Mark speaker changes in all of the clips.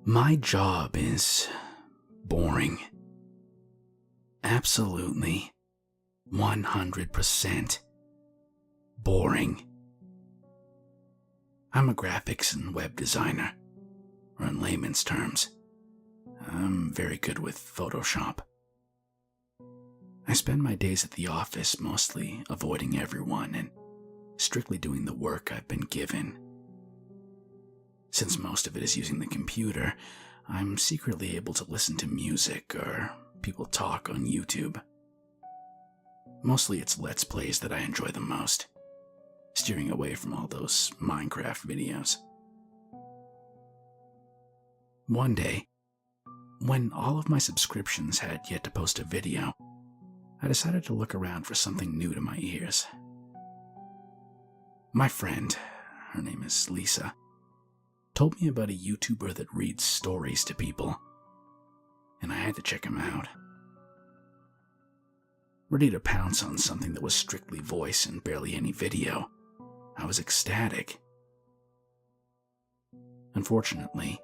Speaker 1: My job is boring. Absolutely 100% boring. I'm a graphics and web designer, or in layman's terms, I'm very good with Photoshop. I spend my days at the office mostly avoiding everyone and strictly doing the work I've been given. Since most of it is using the computer, I'm secretly able to listen to music or people talk on YouTube. Mostly it's Let's Plays that I enjoy the most, steering away from all those Minecraft videos. One day, when all of my subscriptions had yet to post a video, I decided to look around for something new to my ears. My friend, her name is Lisa, told me about a YouTuber that reads stories to people, and I had to check him out. Ready to pounce on something that was strictly voice and barely any video, I was ecstatic. Unfortunately,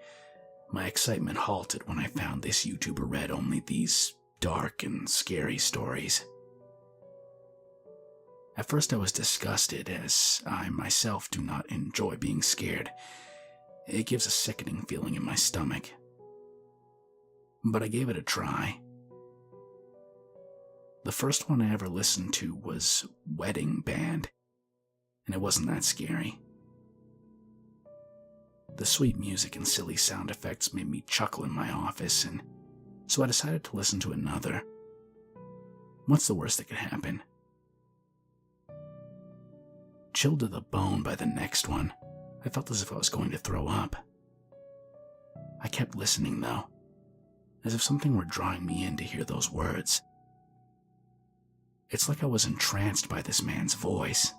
Speaker 1: my excitement halted when I found this YouTuber read only these dark and scary stories. At first I was disgusted, as I myself do not enjoy being scared. It gives a sickening feeling in my stomach. But I gave it a try. The first one I ever listened to was Wedding Band, and it wasn't that scary. The sweet music and silly sound effects made me chuckle in my office, and so I decided to listen to another. What's the worst that could happen? Chilled to the bone by the next one, I felt as if I was going to throw up. I kept listening, though, as if something were drawing me in to hear those words. It's like I was entranced by this man's voice.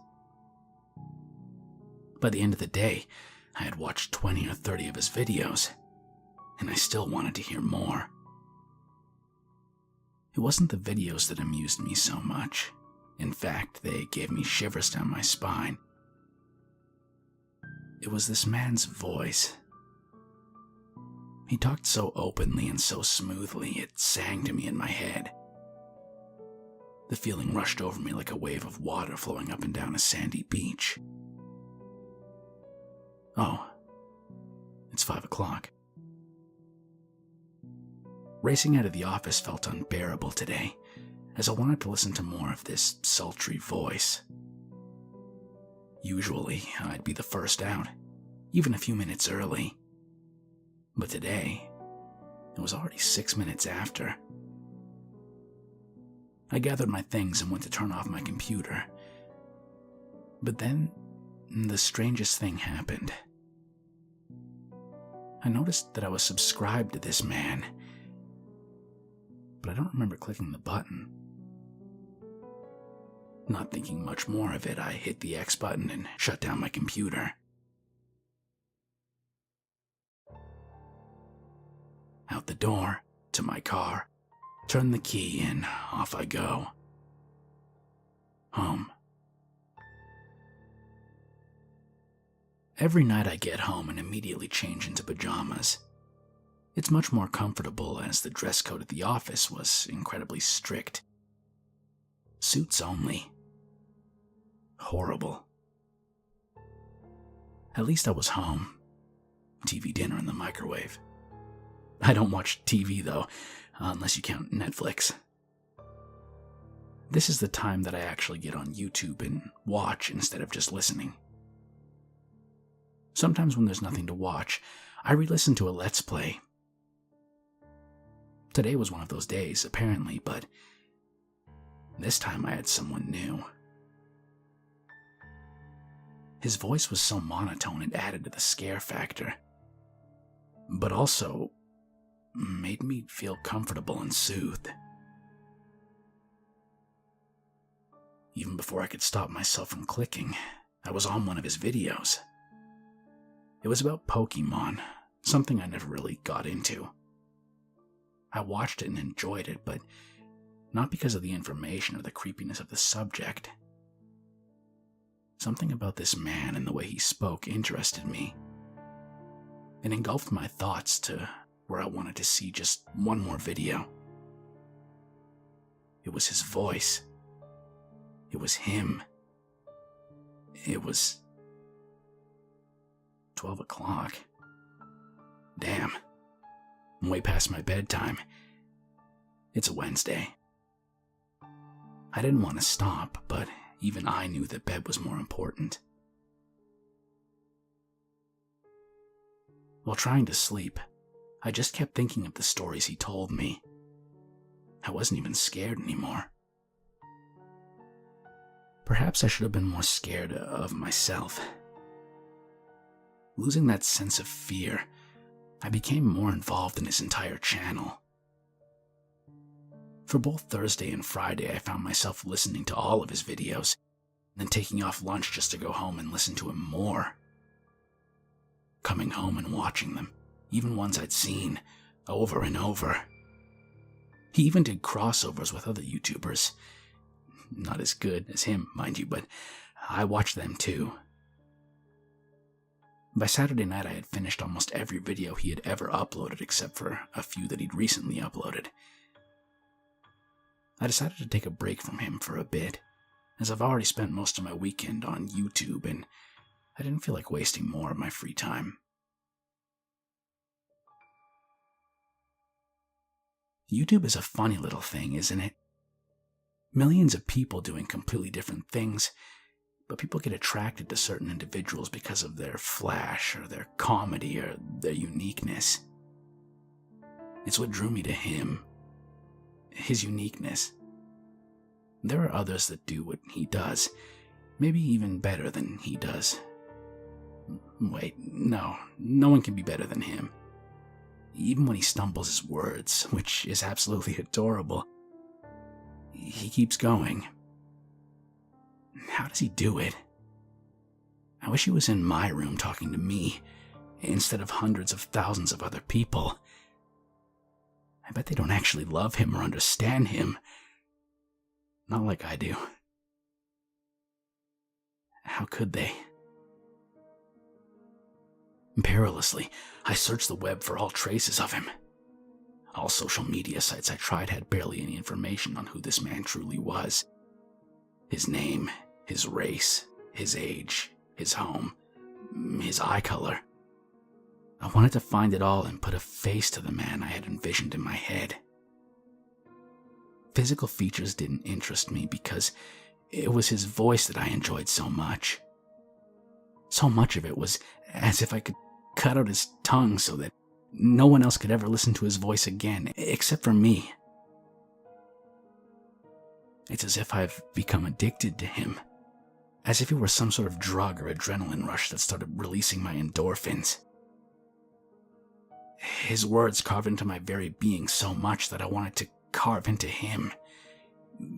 Speaker 1: By the end of the day, I had watched 20 or 30 of his videos, and I still wanted to hear more. It wasn't the videos that amused me so much. In fact, they gave me shivers down my spine. It was this man's voice. He talked so openly and so smoothly, it sang to me in my head. The feeling rushed over me like a wave of water flowing up and down a sandy beach. Oh, it's 5 o'clock. Racing out of the office felt unbearable today, as I wanted to listen to more of this sultry voice. Usually, I'd be the first out, even a few minutes early. But today, it was already 6 minutes after. I gathered my things and went to turn off my computer. But then, the strangest thing happened. I noticed that I was subscribed to this man, but I don't remember clicking the button. Not thinking much more of it, I hit the X button and shut down my computer. Out the door, to my car, turn the key and off I go. Home. Every night I get home and immediately change into pajamas. It's much more comfortable, as the dress code at the office was incredibly strict. Suits only. Horrible. At least I was home. TV dinner in the microwave. I don't watch TV though, unless you count Netflix. This is the time that I actually get on YouTube and watch instead of just listening. Sometimes when there's nothing to watch, I re-listen to a Let's Play. Today was one of those days, apparently, but this time I had someone new. His voice was so monotone it added to the scare factor, but also made me feel comfortable and soothed. Even before I could stop myself from clicking, I was on one of his videos. It was about Pokemon, something I never really got into. I watched it and enjoyed it, but not because of the information or the creepiness of the subject. Something about this man and the way he spoke interested me. It engulfed my thoughts to where I wanted to see just one more video. It was his voice. It was him. It was 12 o'clock. Damn. I'm way past my bedtime. It's a Wednesday. I didn't want to stop, but even I knew that bed was more important. While trying to sleep, I just kept thinking of the stories he told me. I wasn't even scared anymore. Perhaps I should have been more scared of myself. Losing that sense of fear, I became more involved in his entire channel. For both Thursday and Friday, I found myself listening to all of his videos, then taking off lunch just to go home and listen to him more. Coming home and watching them, even ones I'd seen, over and over. He even did crossovers with other YouTubers. Not as good as him, mind you, but I watched them too. By Saturday night, I had finished almost every video he had ever uploaded except for a few that he'd recently uploaded. I decided to take a break from him for a bit, as I've already spent most of my weekend on YouTube and I didn't feel like wasting more of my free time. YouTube is a funny little thing, isn't it? Millions of people doing completely different things, but people get attracted to certain individuals because of their flash or their comedy or their uniqueness. It's what drew me to him. His uniqueness. There are others that do what he does, maybe even better than he does. Wait, no one can be better than him. Even when he stumbles his words, which is absolutely adorable, he keeps going. How does he do it? I wish he was in my room talking to me, instead of hundreds of thousands of other people. I bet they don't actually love him or understand him. Not like I do. How could they? Perilously, I searched the web for all traces of him. All social media sites I tried had barely any information on who this man truly was. His name, his race, his age, his home, his eye color. I wanted to find it all and put a face to the man I had envisioned in my head. Physical features didn't interest me because it was his voice that I enjoyed so much. So much of it was as if I could cut out his tongue so that no one else could ever listen to his voice again, except for me. It's as if I've become addicted to him, as if it were some sort of drug or adrenaline rush that started releasing my endorphins. His words carved into my very being so much that I wanted to carve into him,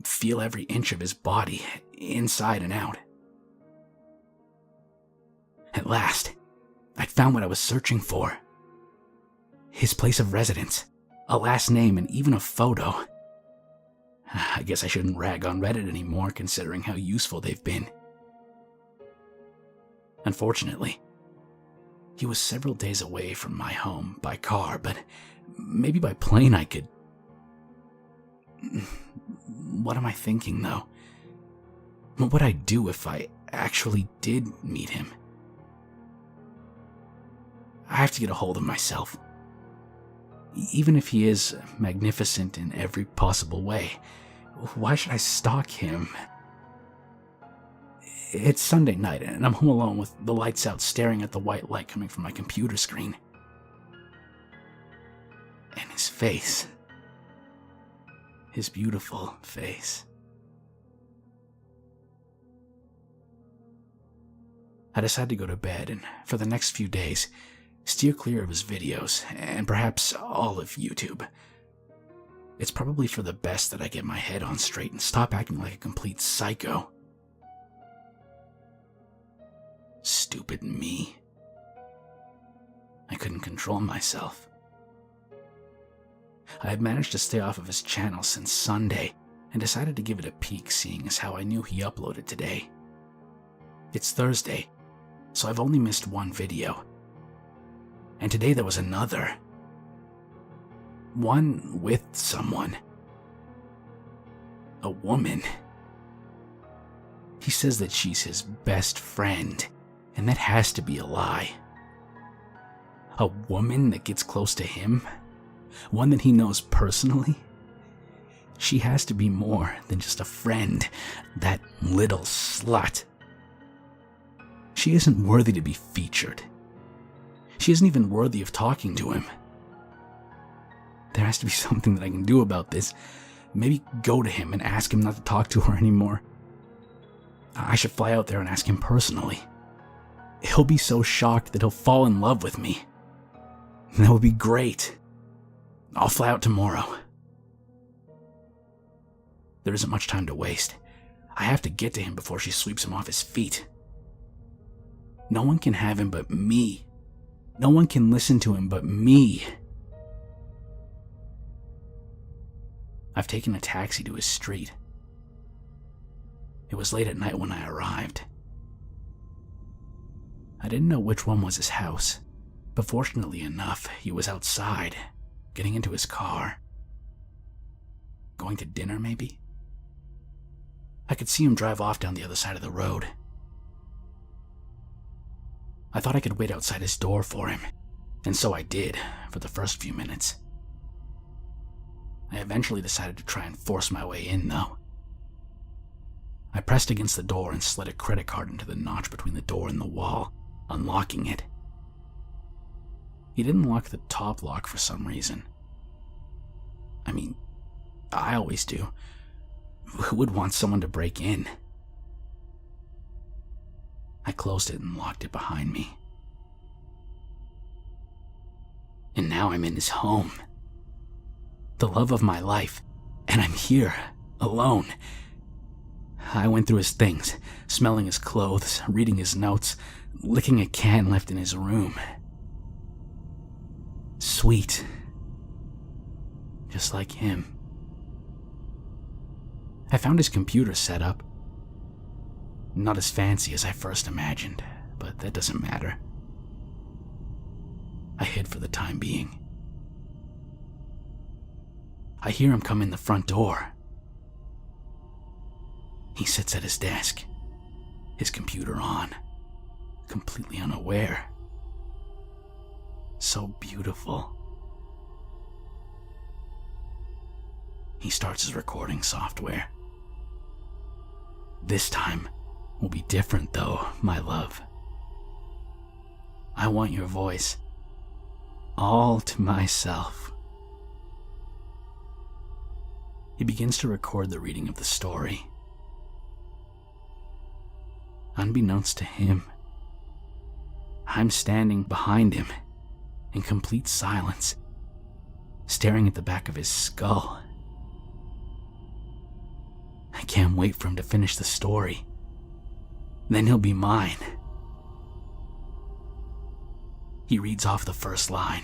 Speaker 1: feel every inch of his body, inside and out. At last, I'd found what I was searching for. His place of residence, a last name, and even a photo. I guess I shouldn't rag on Reddit anymore, considering how useful they've been. Unfortunately, he was several days away from my home by car, but maybe by plane I could... What am I thinking, though? What would I do if I actually did meet him? I have to get a hold of myself. Even if he is magnificent in every possible way, why should I stalk him? It's Sunday night, and I'm home alone with the lights out, staring at the white light coming from my computer screen. And his face. His beautiful face. I decided to go to bed, and for the next few days, steer clear of his videos, and perhaps all of YouTube. It's probably for the best that I get my head on straight and stop acting like a complete psycho. Stupid me. I couldn't control myself. I had managed to stay off of his channel since Sunday, and decided to give it a peek, seeing as how I knew he uploaded today. It's Thursday, so I've only missed one video. And today there was another. One with someone. A woman. He says that she's his best friend, and that has to be a lie. A woman that gets close to him? One that he knows personally? She has to be more than just a friend, that little slut. She isn't worthy to be featured. She isn't even worthy of talking to him. There has to be something that I can do about this. Maybe go to him and ask him not to talk to her anymore. I should fly out there and ask him personally. He'll be so shocked that he'll fall in love with me. That would be great. I'll fly out tomorrow. There isn't much time to waste. I have to get to him before she sweeps him off his feet. No one can have him but me. No one can listen to him but me. I've taken a taxi to his street. It was late at night when I arrived. I didn't know which one was his house, but fortunately enough, he was outside, getting into his car. Going to dinner, maybe? I could see him drive off down the other side of the road. I thought I could wait outside his door for him, and so I did for the first few minutes. I eventually decided to try and force my way in, though. I pressed against the door and slid a credit card into the notch between the door and the wall, unlocking it. He didn't lock the top lock for some reason. I mean, I always do. Who would want someone to break in? I closed it and locked it behind me. And now I'm in his home. The love of my life, and I'm here, alone. I went through his things, smelling his clothes, reading his notes, licking a can left in his room. Sweet. Just like him. I found his computer set up. Not as fancy as I first imagined, but that doesn't matter. I hid for the time being. I hear him come in the front door. He sits at his desk, his computer on, completely unaware. So beautiful. He starts his recording software. This time will be different though, my love. I want your voice, all to myself. He begins to record the reading of the story. Unbeknownst to him, I'm standing behind him in complete silence, staring at the back of his skull. I can't wait for him to finish the story. Then he'll be mine. He reads off the first line.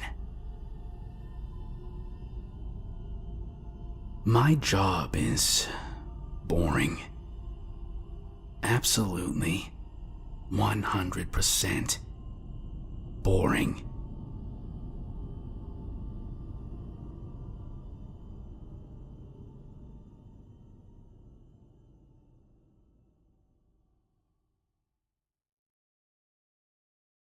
Speaker 1: My job is boring. Absolutely 100% boring.